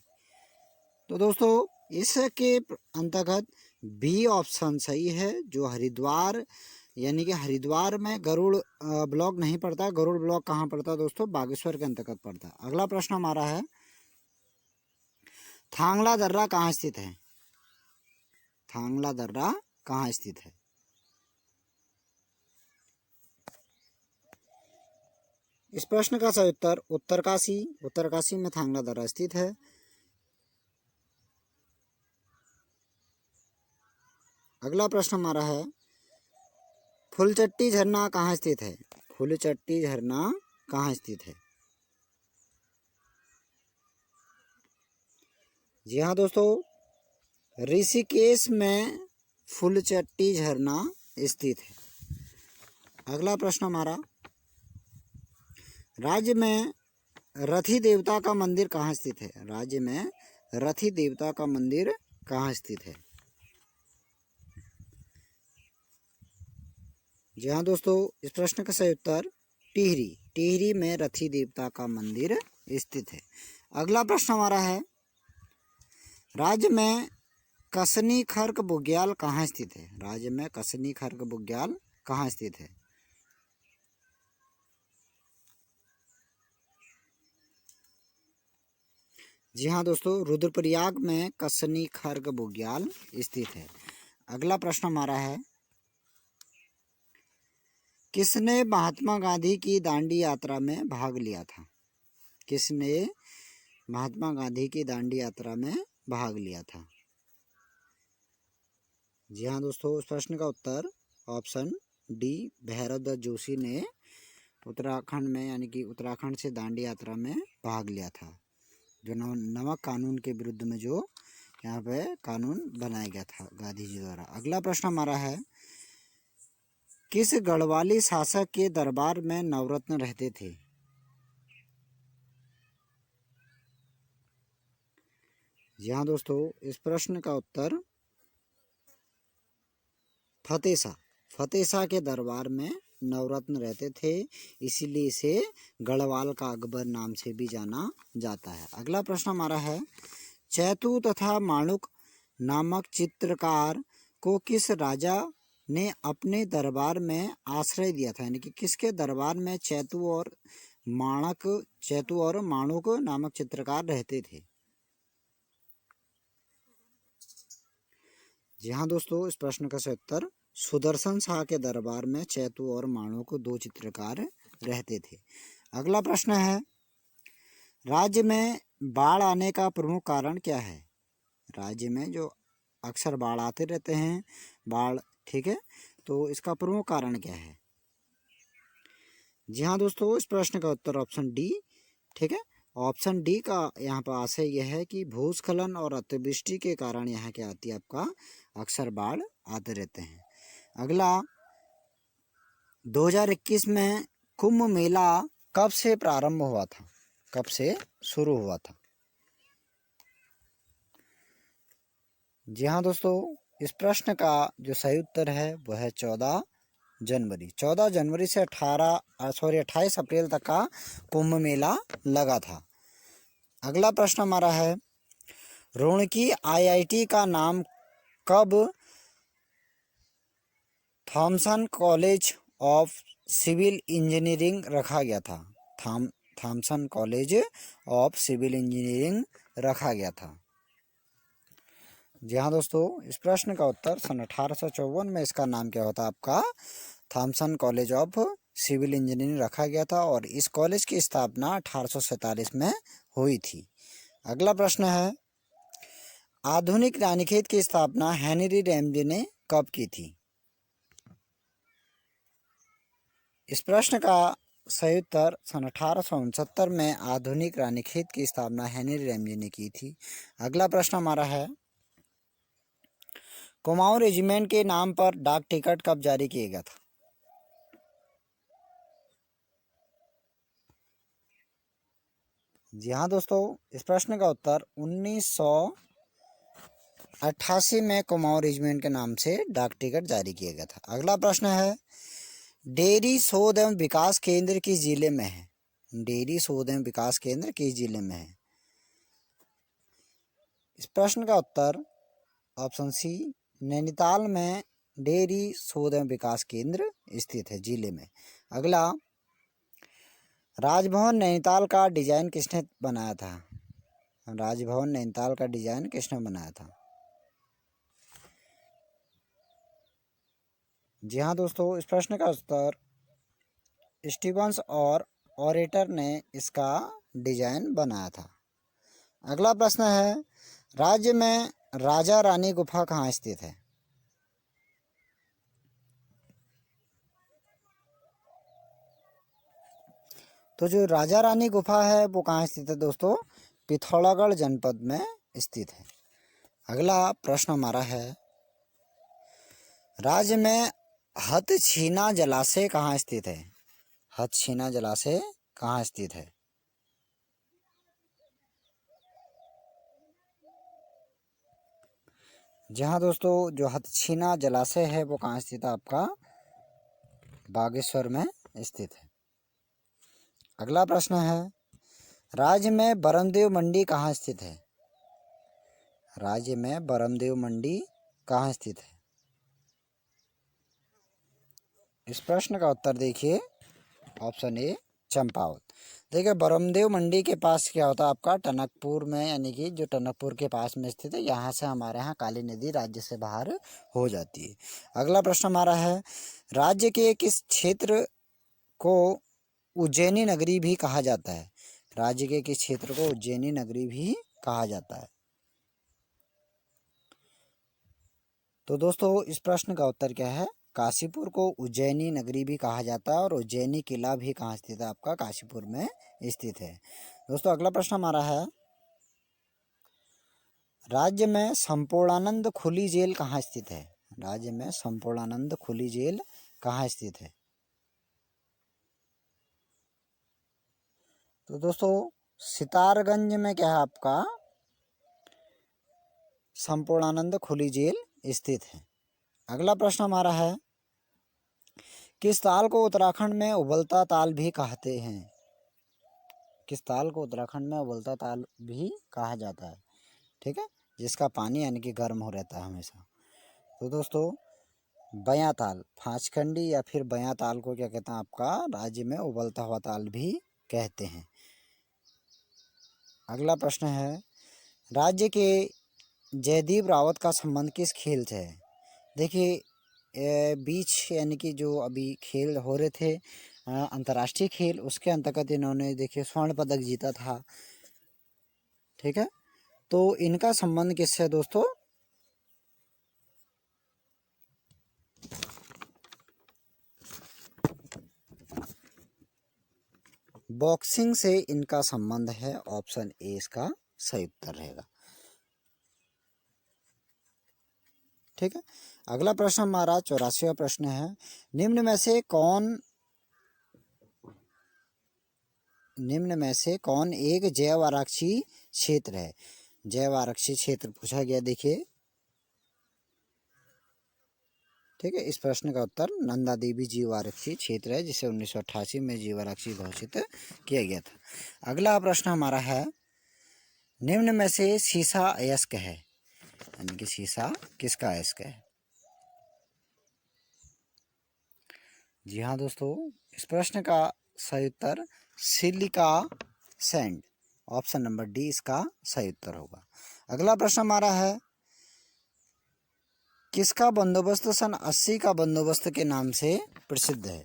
S1: तो दोस्तों इसके अंतर्गत बी ऑप्शन सही है, जो हरिद्वार यानी कि हरिद्वार में गरुड़ ब्लॉक नहीं पड़ता। गरुड़ ब्लॉक कहाँ पड़ता है दोस्तों, बागेश्वर के अंतर्गत पड़ता है। अगला प्रश्न हमारा है, थांगला दर्रा कहाँ स्थित है, थांगला दर्रा कहाँ स्थित है। इस प्रश्न का सही उत्तर उत्तरकाशी, उत्तरकाशी में थांगला दर्रा स्थित है। अगला प्रश्न हमारा है, फुलचट्टी झरना कहाँ स्थित है, फुलचट्टी झरना कहाँ स्थित है। जी हाँ दोस्तों, ऋषिकेश में फुलचट्टी झरना स्थित है। अगला प्रश्न हमारा, राज्य में रथी देवता का मंदिर कहाँ स्थित है, राज्य में रथी देवता का मंदिर कहाँ स्थित है। जी हाँ दोस्तों, इस प्रश्न का सही उत्तर टिहरी, टिहरी में रथी देवता का मंदिर स्थित है। अगला प्रश्न हमारा है, राज्य में कसनी खर्क बुग्याल कहाँ स्थित है, राज्य में कसनी खर्क बुग्याल कहाँ स्थित है। जी हाँ दोस्तों, रुद्रप्रयाग में कसनी खर्क बुग्याल स्थित है। अगला प्रश्न हमारा है, किसने महात्मा गांधी की दांडी यात्रा में भाग लिया था, किसने महात्मा गांधी की दांडी यात्रा में भाग लिया था। जी हाँ दोस्तों, इस प्रश्न का उत्तर ऑप्शन डी भैरव दत्त जोशी ने उत्तराखंड में यानी कि उत्तराखंड से दांडी यात्रा में भाग लिया था, जो नमक कानून के विरुद्ध में जो यहाँ पे कानून बनाया गया था गांधी जी द्वारा। अगला प्रश्न हमारा है, किस गढ़वाली शासक के दरबार में नवरत्न रहते थे। जी हाँ दोस्तों, इस प्रश्न का उत्तर फतेह शाह, फतेह शाह के दरबार में नवरत्न रहते थे, इसीलिए इसे गढ़वाल का अकबर नाम से भी जाना जाता है। अगला प्रश्न हमारा है, चैतू तथा माणुक नामक चित्रकार को किस राजा ने अपने दरबार में आश्रय दिया था, यानी कि किसके दरबार में चैतू और माणुक नामक चित्रकार रहते थे। जी हाँ दोस्तों, इस प्रश्न का सही उत्तर सुदर्शन शाह के दरबार में चैतू और माणुक दो चित्रकार रहते थे। अगला प्रश्न है, राज्य में बाढ़ आने का प्रमुख कारण क्या है। राज्य में जो अक्सर बाढ़ आते रहते हैं, बाढ़, ठीक है, तो इसका प्रमुख कारण क्या है। जी हाँ दोस्तों, इस प्रश्न का उत्तर ऑप्शन डी, ठीक है, ऑप्शन डी का यहाँ पर आशय यह है कि भूस्खलन और अतिवृष्टि के कारण यहाँ क्या आती है, आपका अक्सर बाढ़ आते रहते हैं। अगला, 2021 में कुंभ मेला कब से प्रारंभ हुआ था, कब से शुरू हुआ था। जी हाँ दोस्तों, इस प्रश्न का जो सही उत्तर है वह है 14 जनवरी। 14 जनवरी से 28 अप्रैल तक का कुंभ मेला लगा था। अगला प्रश्न हमारा है, रुड़की IIT का नाम कब Thomson college of civil engineering रखा गया था। Thomson college of civil engineering रखा गया था। जी हाँ दोस्तों, इस प्रश्न का उत्तर सन 1854 में इसका नाम क्या होता है, आपका Thomson college of civil engineering रखा गया था और इस कॉलेज की स्थापना 1847 में हुई थी। अगला प्रश्न है, आधुनिक रानीखेत की स्थापना हेनरी रैमजे ने कब की थी। इस प्रश्न का सही उत्तर सन 1869 में आधुनिक रानीखेत की स्थापना हेनरी रैमजे ने की थी। अगला प्रश्न हमारा है, कुमाऊं रेजिमेंट के नाम पर डाक टिकट कब जारी किया गया था। जी हाँ दोस्तों, इस प्रश्न का उत्तर 1988 में कुमाऊं रेजिमेंट के नाम से डाक टिकट जारी किया गया था। अगला प्रश्न है, डेयरी शोध एवं विकास केंद्र किस जिले में है। डेयरी शोध एवं विकास केंद्र किस जिले में है। इस प्रश्न का उत्तर ऑप्शन सी, नैनीताल में डेयरी शोध एवं विकास केंद्र स्थित है, जिले में। अगला, राजभवन नैनीताल का डिजाइन किसने बनाया था। राजभवन नैनीताल का डिजाइन किसने बनाया था। जी हाँ दोस्तों, इस प्रश्न का उत्तर स्टीवंस और ऑरेटर ने इसका डिजाइन बनाया था। अगला प्रश्न है, राज्य में राजा रानी गुफा कहाँ स्थित है। तो जो राजा रानी गुफा है वो कहाँ स्थित है दोस्तों, पिथौरागढ़ जनपद में स्थित है। अगला प्रश्न हमारा है, राज्य में हथछीना जलाशय कहाँ स्थित है। हथछीना जलाशय कहाँ स्थित है। जहाँ दोस्तों जो हथछीना जलाशय है वो कहाँ स्थित है, आपका बागेश्वर में स्थित है। अगला प्रश्न है, राज्य में बरमदेव मंडी कहाँ स्थित है। राज्य में बरमदेव मंडी कहाँ स्थित है। इस प्रश्न का उत्तर देखिए ऑप्शन ए, चंपावत। देखिए, बरमदेव मंडी के पास क्या होता है, आपका टनकपुर में, यानी कि जो टनकपुर के पास में स्थित है, यहाँ से हमारे यहाँ काली नदी राज्य से बाहर हो जाती है। अगला प्रश्न हमारा है, राज्य के किस क्षेत्र को उज्जैनी नगरी भी कहा जाता है। राज्य के किस क्षेत्र को उज्जैनी नगरी भी कहा जाता है। तो दोस्तों इस प्रश्न का उत्तर क्या है, काशीपुर को उज्जैनी नगरी भी कहा जाता है और उज्जैनी किला भी कहाँ स्थित है, आपका काशीपुर में स्थित है। दोस्तों अगला प्रश्न हमारा है, राज्य में संपूर्णानंद खुली जेल कहाँ स्थित है। राज्य में संपूर्णानंद खुली जेल कहाँ स्थित है। तो दोस्तों सितारगंज में क्या है, आपका संपूर्णानंद खुली जेल स्थित है। अगला प्रश्न हमारा है, किस ताल को उत्तराखंड में उबलता ताल भी कहते हैं? किस ताल को उत्तराखंड में उबलता ताल भी कहा जाता है? ठीक है, जिसका पानी यानी कि गर्म हो रहता है हमेशा। तो दोस्तों, बयां ताल, पाँचखंडी या फिर बयां ताल को क्या कहते हैं आपका राज्य में उबलता हुआ ताल भी कहते हैं। अगला प्रश्न है, राज्य के जयदीप रावत का संबंध किस खेल से है? देखिए, बीच यानी कि जो अभी खेल हो रहे थे अंतर्राष्ट्रीय खेल, उसके अंतर्गत इन्होंने देखिए स्वर्ण पदक जीता था। ठीक है, तो इनका संबंध किससे है दोस्तों? बॉक्सिंग से इनका संबंध है। ऑप्शन ए इसका सही उत्तर रहेगा। ठीक है, अगला प्रश्न हमारा 84वां प्रश्न है, निम्न में से कौन एक जैव आरक्षी क्षेत्र है? जैव आरक्षी क्षेत्र पूछा गया। देखिए, ठीक है, इस प्रश्न का उत्तर नंदा देवी जीव आरक्षी क्षेत्र है, जिसे 1988 में जीव आरक्षी घोषित किया गया था। अगला प्रश्न हमारा है, निम्न में से सीसा अयस्क है? यानी कि सीसा किसका अयस्क है? जी हाँ दोस्तों, इस प्रश्न का सही उत्तर silica sand, option number D इसका सही उत्तर होगा। अगला प्रश्न हमारा है, किसका बंदोबस्त सन 80 का बंदोबस्त के नाम से प्रसिद्ध है?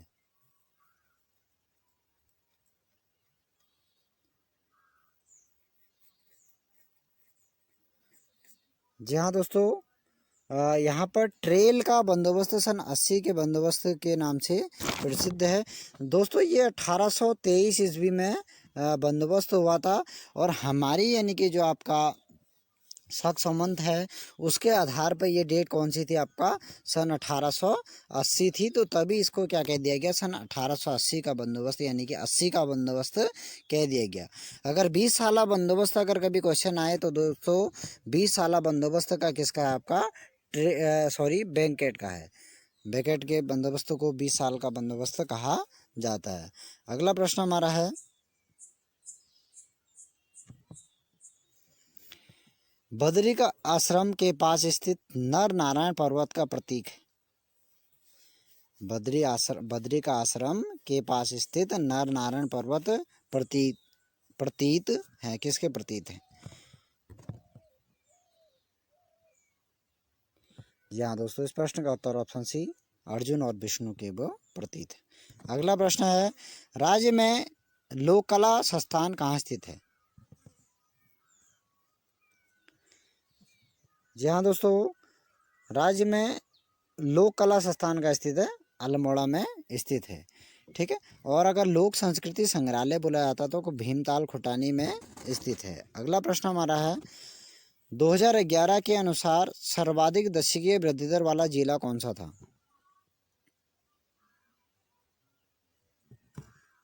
S1: जी हाँ दोस्तों, यहाँ पर ट्रेल का बंदोबस्त सन 80 के बंदोबस्त के नाम से प्रसिद्ध है। दोस्तों, ये 1823 ईस्वी में बंदोबस्त हुआ था, और हमारी यानी कि जो आपका शक संबंध है उसके आधार पर ये डेट कौन सी थी आपका? सन 1880 थी। तो तभी इसको क्या कह दिया गया? सन 1880 का बंदोबस्त, यानी कि 80 का बंदोबस्त कह दिया गया। अगर 20 साला बंदोबस्त अगर कभी क्वेश्चन आए तो दोस्तों 20 साला बंदोबस्त का किसका है आपका? बेंकेट का है। बेकेट के बंदोबस्त को 20 साल का बंदोबस्त कहा जाता है। अगला प्रश्न हमारा है, बद्री का आश्रम के पास स्थित नर नारायण पर्वत का प्रतीक है? बद्री का आश्रम के पास स्थित नर नारायण पर्वत प्रतीत है, किसके प्रतीत है? यहाँ दोस्तों, इस प्रश्न का उत्तर ऑप्शन सी अर्जुन और विष्णु के वो प्रतीत है। अगला प्रश्न है, राज्य में लोक कला संस्थान कहाँ स्थित है? जी हाँ दोस्तों, राज्य में लोक कला संस्थान का स्थित है, अल्मोड़ा में स्थित है। ठीक है, और अगर लोक संस्कृति संग्रहालय बोला जाता तो भीमताल खुटानी में स्थित है। अगला प्रश्न हमारा है, 2011 के अनुसार सर्वाधिक दशकीय वृद्धि दर वाला जिला कौन सा था?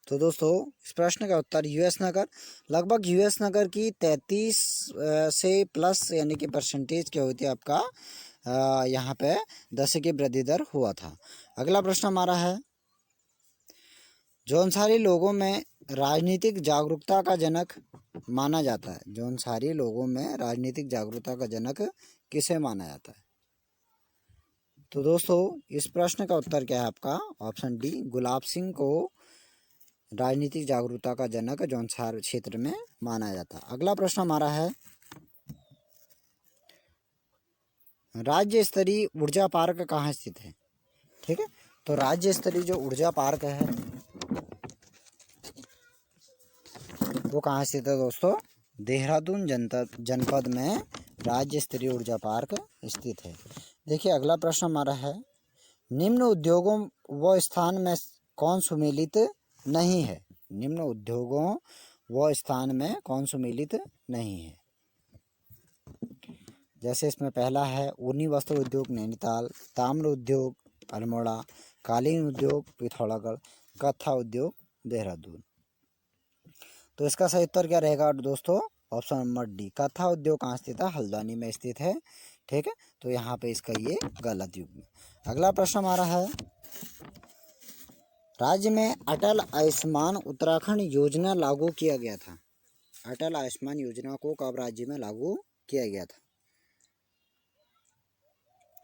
S1: तो दोस्तों, इस प्रश्न का उत्तर यूएस नगर। लगभग यूएस नगर की 33 से प्लस यानी कि परसेंटेज क्या होती है आपका यहाँ पे दशकीय वृद्धि दर हुआ था। अगला प्रश्न हमारा है, जौनसारी लोगों में राजनीतिक जागरूकता का जनक माना जाता है? जौनसारी लोगों में राजनीतिक जागरूकता का जनक किसे माना जाता है? तो दोस्तों, इस प्रश्न का उत्तर क्या है आपका? ऑप्शन डी गुलाब सिंह को राजनीतिक जागरूकता का जनक जौनसार क्षेत्र में माना जाता है। अगला प्रश्न हमारा है, राज्य स्तरीय ऊर्जा पार्क कहाँ स्थित है? ठीक है, तो राज्य स्तरीय जो ऊर्जा पार्क है वो कहाँ स्थित है दोस्तों? देहरादून जनपद में राज्य स्तरीय ऊर्जा पार्क स्थित है। देखिए, अगला प्रश्न हमारा है, निम्न उद्योगों व स्थान में कौन सुमेलित नहीं है? निम्न उद्योगों व स्थान में कौन सुमेलित नहीं है? जैसे इसमें पहला है ऊनी वस्त्र उद्योग नैनीताल, ताम्र उद्योग अल्मोड़ा, कालीन उद्योग पिथौरागढ़, कत्था उद्योग देहरादून। तो इसका सही उत्तर क्या रहेगा दोस्तों? ऑप्शन नंबर डी, कत्था उद्योग कहाँ स्थित है? हल्द्वानी में स्थित है। ठीक है, तो यहाँ पे इसका ये गलत युग्म। अगला प्रश्न हमारा है, राज्य में अटल आयुष्मान उत्तराखंड योजना लागू किया गया था। अटल आयुष्मान योजना को कब राज्य में लागू किया गया था?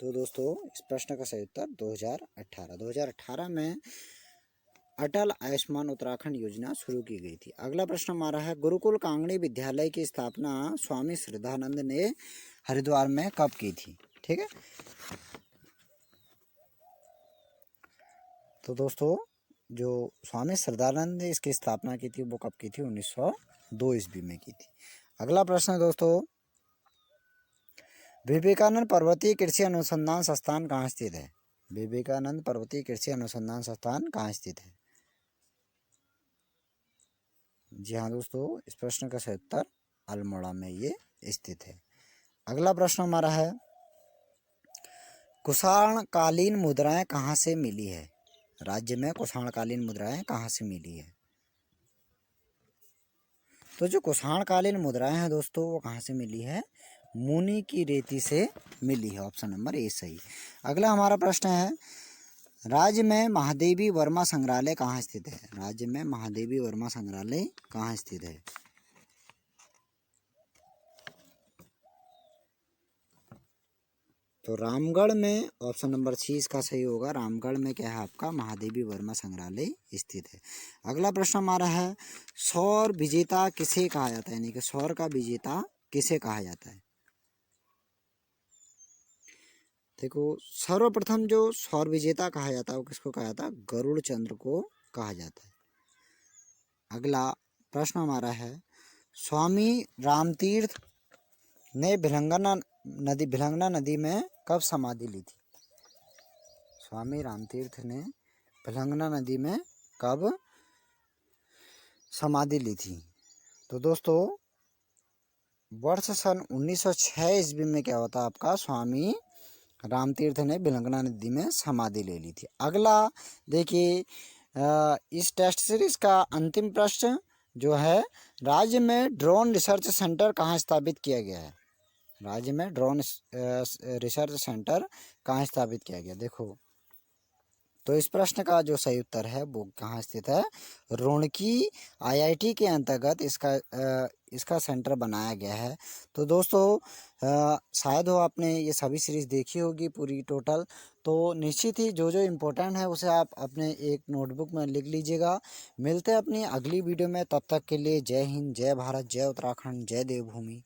S1: तो दोस्तों इस प्रश्न का सही उत्तर 2018। 2018 में अटल आयुष्मान उत्तराखंड योजना शुरू की गई थी। अगला प्रश्न हमारा है, गुरुकुल कांगड़ी विद्यालय की स्थापना स्वामी श्रद्धानंद ने हरिद्वार में कब की थी? ठीक है, तो दोस्तों जो स्वामी श्रद्धानंद ने इसकी स्थापना की थी वो कब की थी? 1902 ईस्वी में की थी। अगला प्रश्न दोस्तों, विवेकानंद पर्वतीय कृषि अनुसंधान संस्थान कहाँ स्थित है? विवेकानंद पर्वतीय कृषि अनुसंधान संस्थान कहाँ स्थित है? जी हाँ दोस्तों, इस प्रश्न का सही उत्तर अल्मोड़ा में ये स्थित है। अगला प्रश्न हमारा है, कुषाणकालीन मुद्राएं कहाँ से मिली है? राज्य में कुषाणकालीन मुद्राएं कहाँ से मिली है? तो जो कुषाणकालीन मुद्राएं हैं दोस्तों वो कहाँ से मिली है? मुनि की रेती से मिली है। ऑप्शन नंबर ए सही। अगला हमारा प्रश्न है, राज्य में महादेवी वर्मा संग्रहालय कहाँ स्थित है? राज्य में महादेवी वर्मा संग्रहालय कहाँ स्थित है? तो रामगढ़ में। ऑप्शन नंबर सी इसका सही होगा। रामगढ़ में क्या है आपका? महादेवी वर्मा संग्रहालय स्थित है। अगला प्रश्न हमारा है, सौर विजेता किसे कहा जाता है? यानी कि सौर का विजेता किसे कहा जाता है? देखो, सर्वप्रथम जो सौर विजेता कहा जाता है वो किसको कहा जाता है? गरुड़ चंद्र को कहा जाता है। अगला प्रश्न हमारा है, स्वामी रामतीर्थ ने भिलंगना नदी में कब समाधि ली थी? स्वामी रामतीर्थ ने भिलंगना नदी में कब समाधि ली थी? तो दोस्तों वर्ष सन 1906 ईस्वी में क्या होता है आपका? स्वामी रामतीर्थ ने भिलंगना नदी में समाधि ले ली थी। अगला देखिए, इस टेस्ट सीरीज का अंतिम प्रश्न जो है, राज्य में ड्रोन रिसर्च सेंटर कहाँ स्थापित किया गया है? राज्य में ड्रोन रिसर्च सेंटर कहाँ स्थापित किया गया? देखो, तो इस प्रश्न का जो सही उत्तर है वो कहाँ स्थित है? रुड़की आईआईटी के अंतर्गत इसका सेंटर बनाया गया है। तो दोस्तों शायद हो आपने ये सभी सीरीज देखी होगी पूरी टोटल, तो निश्चित ही जो जो इम्पोर्टेंट है उसे आप अपने एक नोटबुक में लिख लीजिएगा। मिलते हैं अपनी अगली वीडियो में, तब तक के लिए जय हिंद, जय भारत, जय उत्तराखंड, जय देवभूमि।